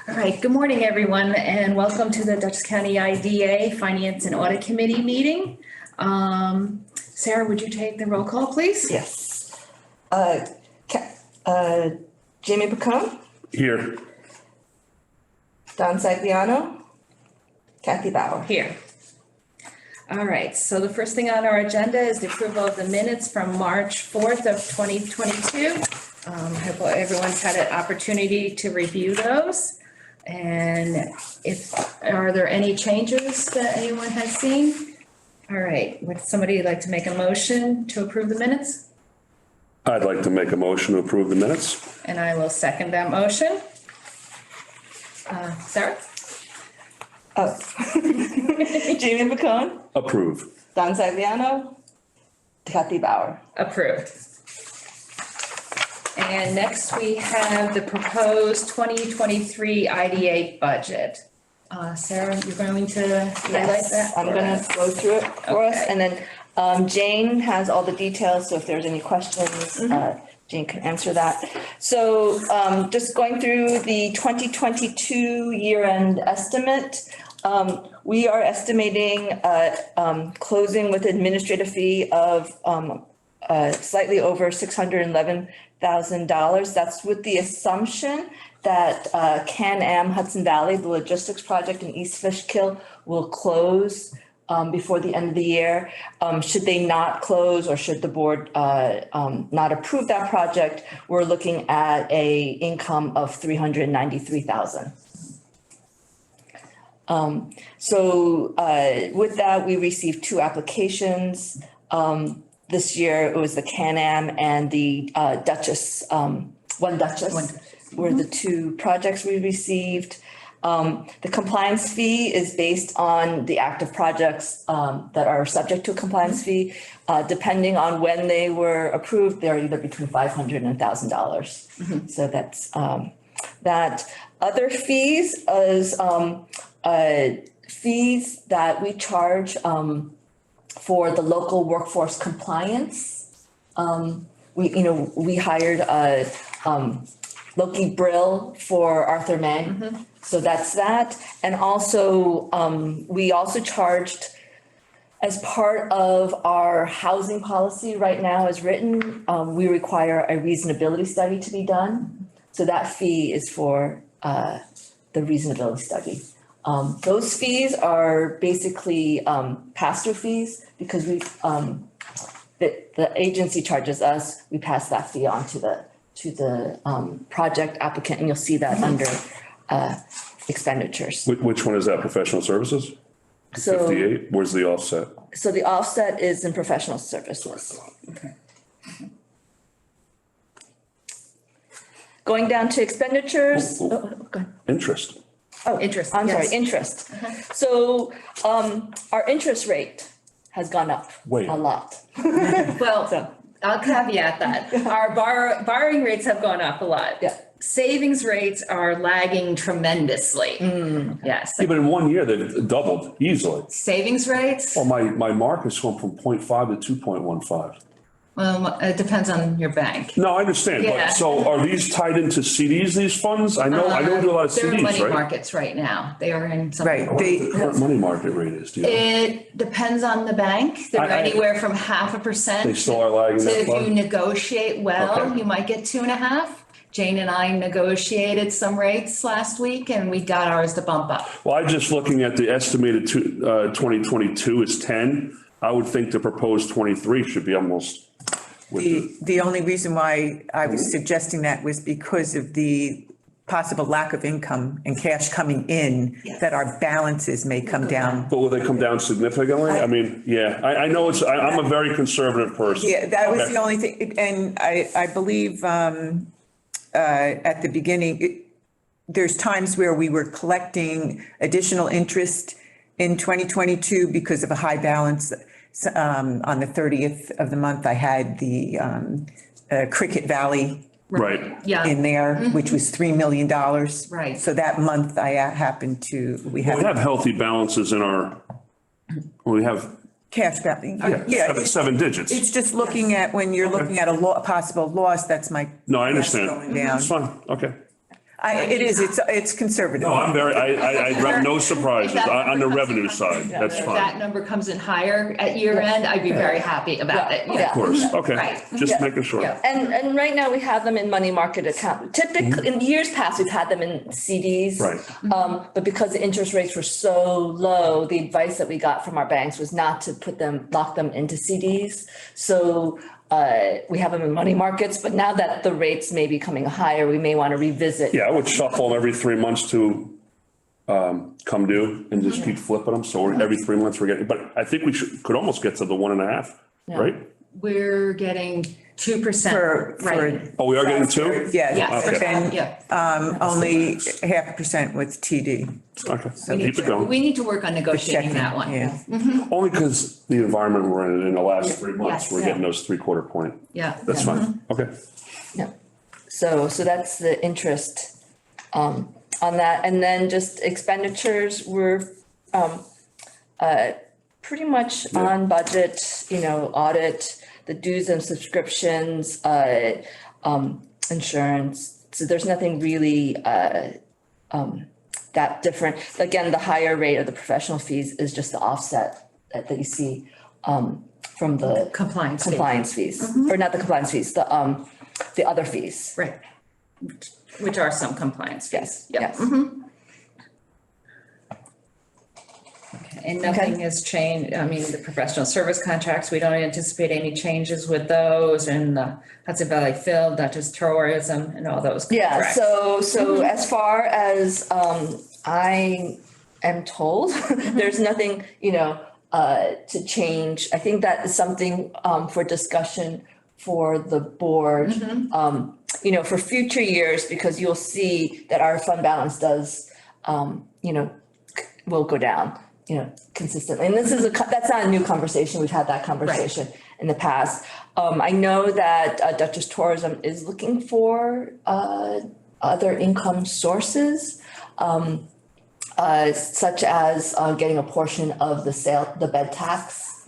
All right, good morning, everyone, and welcome to the Dutchess County IDA Finance and Audit Committee meeting. Sarah, would you take the roll call, please? Yes. Jamie Pacone, Here. Don Sagliano, Kathy Bauer. Here. All right, so the first thing on our agenda is the approval of the minutes from March 4th of 2022. Hope everyone's had an opportunity to review those. And are there any changes that anyone has seen? All right, would somebody like to make a motion to approve the minutes? I'd like to make a motion to approve the minutes. And I will second that motion. Sarah? Oh. Jamie Pacone, Approve. Don Sagliano, Kathy Bauer. Approved. And next we have the proposed 2023 IDA budget. Sarah, you're going to highlight that? Yes, I'm gonna go through it for us, Okay. and then Jane has all the details, so if there's any questions, Jane can answer that. So just going through the 2022 year-end estimate, we are estimating closing with administrative fee of slightly over $611,000. That's with the assumption that Can-Am Hudson Valley, the logistics project in East Fishkill, will close before the end of the year. Should they not close, or should the board not approve that project, we're looking at a income of $393,000. So with that, we received 2 applications. This year, it was the Can-Am and the Dutchess, One Dutchess were the 2 projects we received. The compliance fee is based on the active projects that are subject to a compliance fee. Depending on when they were approved, they're either between $500 and $1,000. So that's that. Other fees is fees that we charge for the local workforce compliance. We hired Loki Brill for Arthur Mang. So that's that. And also, we also charged, as part of our housing policy right now as written, we require a reasonability study to be done. So that fee is for the reasonability study. Those fees are basically pass-through fees, because the agency charges us, we pass that fee on to the project applicant, and you'll see that under expenditures. Which one is that? Professional services? So, 58? Where's the offset? so the offset is in professional services. Okay. Going down to expenditures. Oh, Go ahead. Interest. Oh, Interest, I'm sorry, yes. interest. So our interest rate has gone up Wait. a lot. Well, So, I'll caveat that. Our borrowing rates have gone up a lot. yeah. Savings rates are lagging tremendously. Yes. Yeah, but in 1 year, they've doubled easily. Savings rates, Well, my mark has gone from 0.5 to 2.15. well, it depends on your bank. No, I understand, Yeah. but so are these tied into CDs, these funds? I know do a lot of They're in CDs, money right? markets right now. They are in some. Right. What the current money market rate is, do you know? It depends on the bank. They're I- anywhere from 0.5%. They still are lagging So that if far? you negotiate well, Okay. you might get 2.5. Jane and I negotiated some rates last week and we got ours to bump up. Well, I'm just looking at the estimated 2022 is 10. I would think the proposed 23 should be almost with The only reason why I was suggesting that was because of the possible lack of income and cash coming in, that our balances may come down. But will they come down significantly? I mean, yeah, I know I'm a very conservative person. Yeah, that was Okay. the only thing. And I believe at the beginning, there's times where we were collecting additional interest in 2022 because of a high balance. On the 30th of the month, I had the Cricket Valley Right. Yeah. in there, which was $3 million. Right. So that month I happened to, we We have have healthy balances in our, we have, cash balance. yeah, seven digits. It's just looking at, when you're looking at a possible loss, that's my. No, I understand. Going down. It's fine. Okay. It's conservative. No, I have no surprises on the revenue side. That's If fine. that number comes in higher at year end, I'd be very happy about it. Yeah. Of course, okay, Right. just Yeah. making sure. Yeah. And right now we have them in money market account. Typically, in years past, we've had them in CDs. Right. But because the interest rates were so low, the advice that we got from our banks was not to lock them into CDs. So we have them in money markets, but now that the rates may be coming higher, we may want to revisit. Yeah, I would shuffle them every 3 months to come due and just keep flipping them. So every 3 months we're getting, but I think we could almost get to the 1.5, right? We're getting 2%, right? Oh, we are getting 2? Yeah. Yes, Okay. And yeah. only 0.5% with TD. Okay, We need keep it to- going. We need to work on negotiating Checking, that one. yeah. Only because the environment we're in the last 3 months, Yes. we're getting those 3/4 point. Yeah. That's fine, okay. Yeah. So that's the interest on that. And then just expenditures were pretty much on budget, audit, the dues and subscriptions, insurance. So there's nothing really that different. Again, the higher rate of the professional fees is just the offset that you see from the Compliance fee. compliance fees, or not the compliance fees, the other fees. Right. Which are some compliance fees. Yes. And nothing has changed, I mean, the professional service contracts, we don't anticipate any changes with those, and the Hudson Valley Field, Dutchess Tourism, and all those Yeah, contracts. so as far as I am told, there's nothing, to change. I think that is something for discussion for the board, for future years, because you'll see that our fund balance does, will go down, consistently. And that's not a new conversation. We've had that conversation in the past. I know that Dutchess Tourism is looking for other income sources, such as getting a portion of the bed tax.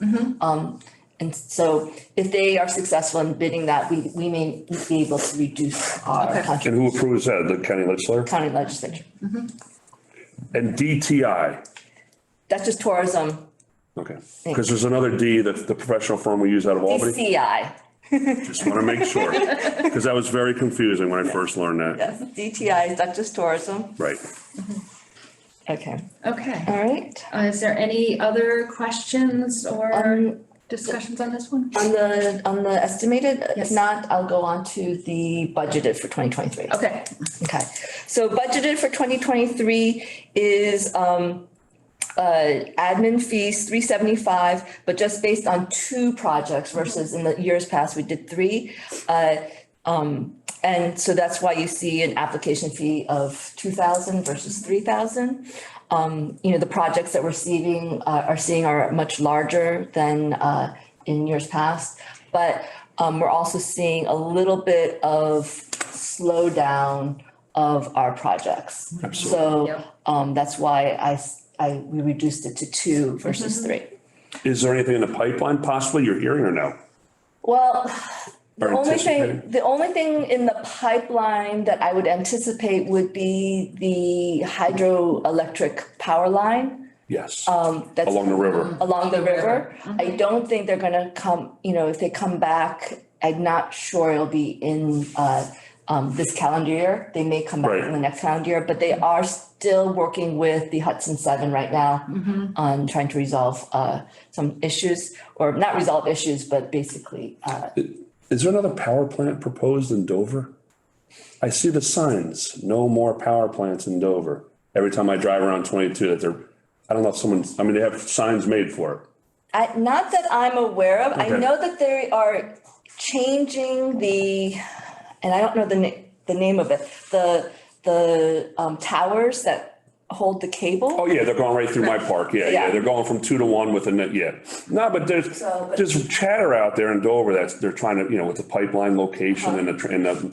And so if they are successful in bidding that, we may be able to reduce our And contribution, who approves that, the county legislature? county legislature. And DTI, Dutchess Tourism, okay, because there's another D that the professional firm we use out of Albany. DCI, Just want to make sure, because that was very confusing when I first learned that. yes, DTI is Dutchess Tourism. Right. Okay, Okay. all right. Is there any other questions or discussions on this one? On the estimated, Yes. if not, I'll go on to the budgeted for 2023. Okay. Okay, so budgeted for 2023 is admin fees, 375, but just based on 2 projects versus in the years past, we did 3. And so that's why you see an application fee of 2,000 versus 3,000. The projects that we're seeing are much larger than in years past, but we're also seeing a little bit of slowdown of our projects. So that's why we reduced it to 2 versus 3. Is there anything in the pipeline possibly you're hearing or no? Well, Or anticipating? the only thing in the pipeline that I would anticipate would be the hydroelectric power line. Yes, That's along the river. along the river. I don't think they're gonna come, if they come back, I'm not sure it'll be in this calendar year. They may come back Right. in the next calendar year, but they are still working with the Hudson 7 right now on trying to resolve some issues, or not resolve issues, but basically Is there another power plant proposed in Dover? I see the signs, no more power plants in Dover. Every time I drive around 22, I don't know if they have signs made for it. Not that I'm aware of. I Okay. know that they are changing and I don't know the name of it, the towers that hold the cable. Oh, yeah, they're going right through my park. Yeah. Yeah. They're going from 2 to 1 with a net, yeah. No, but there's chatter out there in Dover they're trying to, with the pipeline location and the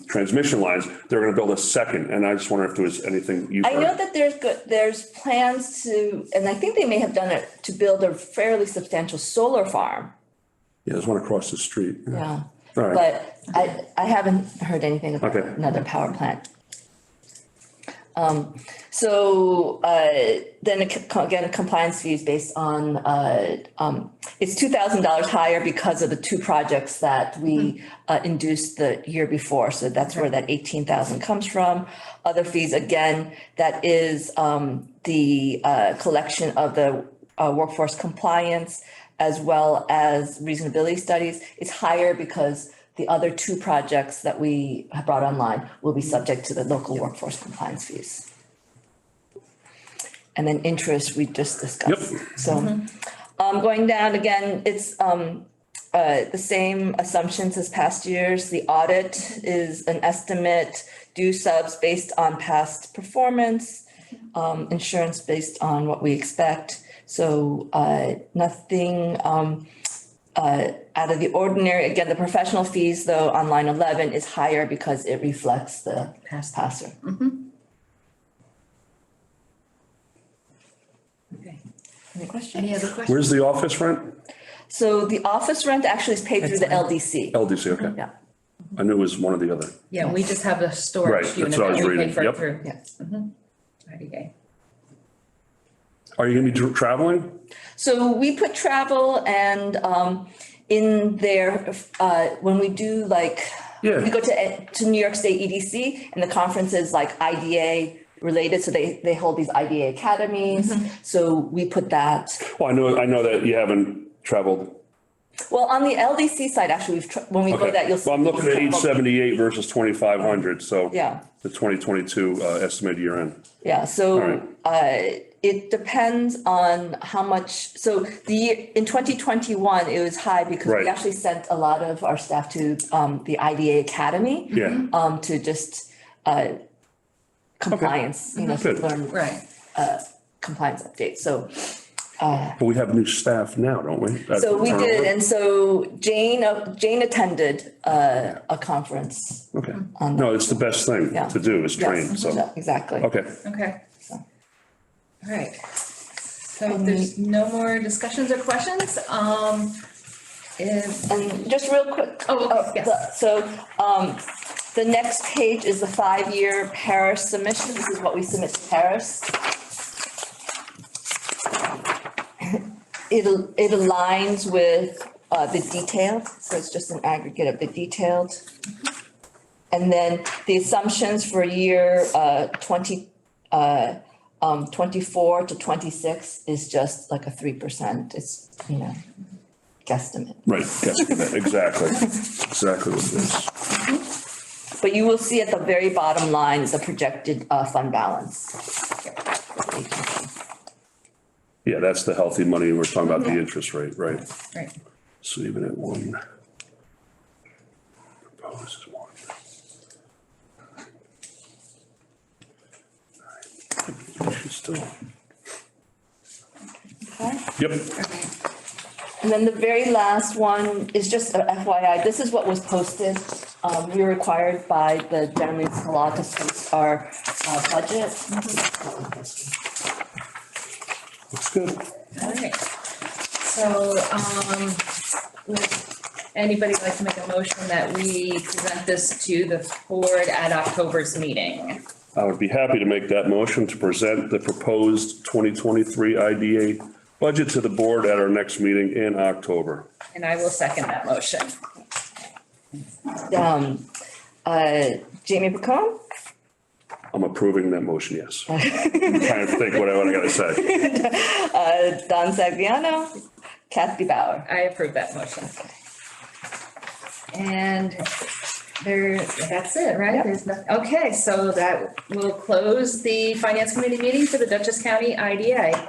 transmission lines, they're going to build a second. And I just wonder if there was anything you've I know heard. that there's plans to, and I think they may have done it, to build a fairly substantial solar farm. Yeah, there's one across the street. Yeah. All right. But I haven't heard anything about Okay. another power plant. Then again, compliance fees based on, it's $2,000 higher because of the two projects that we induced the year before. So that's where that 18,000 comes from. Other fees, again, that is the collection of the workforce compliance as well as reasonability studies. It's higher because the other two projects that we have brought online will be subject to the local workforce compliance fees. And then interest, we just discussed. Yep. So, going down again, it's, the same assumptions as past years. The audit is an estimate, due subs based on past performance, insurance based on what we expect. So, nothing, out of the ordinary. Again, the professional fees though on line 11 is higher because it reflects the passer. Okay. Any questions? Any other questions? Where's the office rent? So the office rent actually is paid through the LDC. LDC, okay. Yeah, I knew it was one or the other. Yeah, we just have a Right, storage that's unit what I was that we pay reading. for Yep. through. yes. Okay. Are you gonna be traveling? So we put travel and in there, when we do like, Yeah. we go to New York State EDC and the conference is like IDA related. So they hold these IDA academies. So we put that. Well, I know that you haven't traveled. Well, on the LDC side, actually, when we go Okay. that, you'll see. Well, I'm looking at 878 versus 2,500, so. Yeah. The 2022 estimated year end. Yeah, All so right. it depends on how much, so in 2021, it was high because Right. we actually sent a lot of our staff to the IDA Academy. Yeah. To just compliance, you know, to Good. learn Right. compliance updates, so. But we have new staff now, don't we? So we did, and so Jane attended a conference. Okay. No, it's the best thing Yeah. to do is train, Yes, so. exactly. Okay. Okay. So. All right. So if there's no more discussions or questions, if, And just real quick. Oh, okay, yes. So, the next page is the 5-year Paris submission. This is what we submit to Paris. It aligns with, the detailed, so it's just an aggregate of the detailed. And then the assumptions for year, 24 to 26 is just like a 3%. It's, you know, guesstimate. Right, yes, exactly. Exactly what it is. But you will see at the very bottom line, the projected fund balance. Yeah, that's the healthy money. We're talking about the interest rate, right? right. So even at one. Proposed is one. Should still. Okay. Yep, And then the very last one is just a FYI, this is what was posted. We were required by the general municipal law to post our budget. looks good. All right. So, would anybody like to make a motion that we present this to the board at October's meeting? I would be happy to make that motion to present the proposed 2023 IDA budget to the board at our next meeting in October. And I will second that motion. Jamie Pacone, I'm approving that motion, yes. Trying to think what I gotta say. Don Sagliano, Kathy Bauer. I approve that motion. And that's it, right? Yep. There's nothing, okay, so that will close the finance committee meeting for the Dutchess County IDA.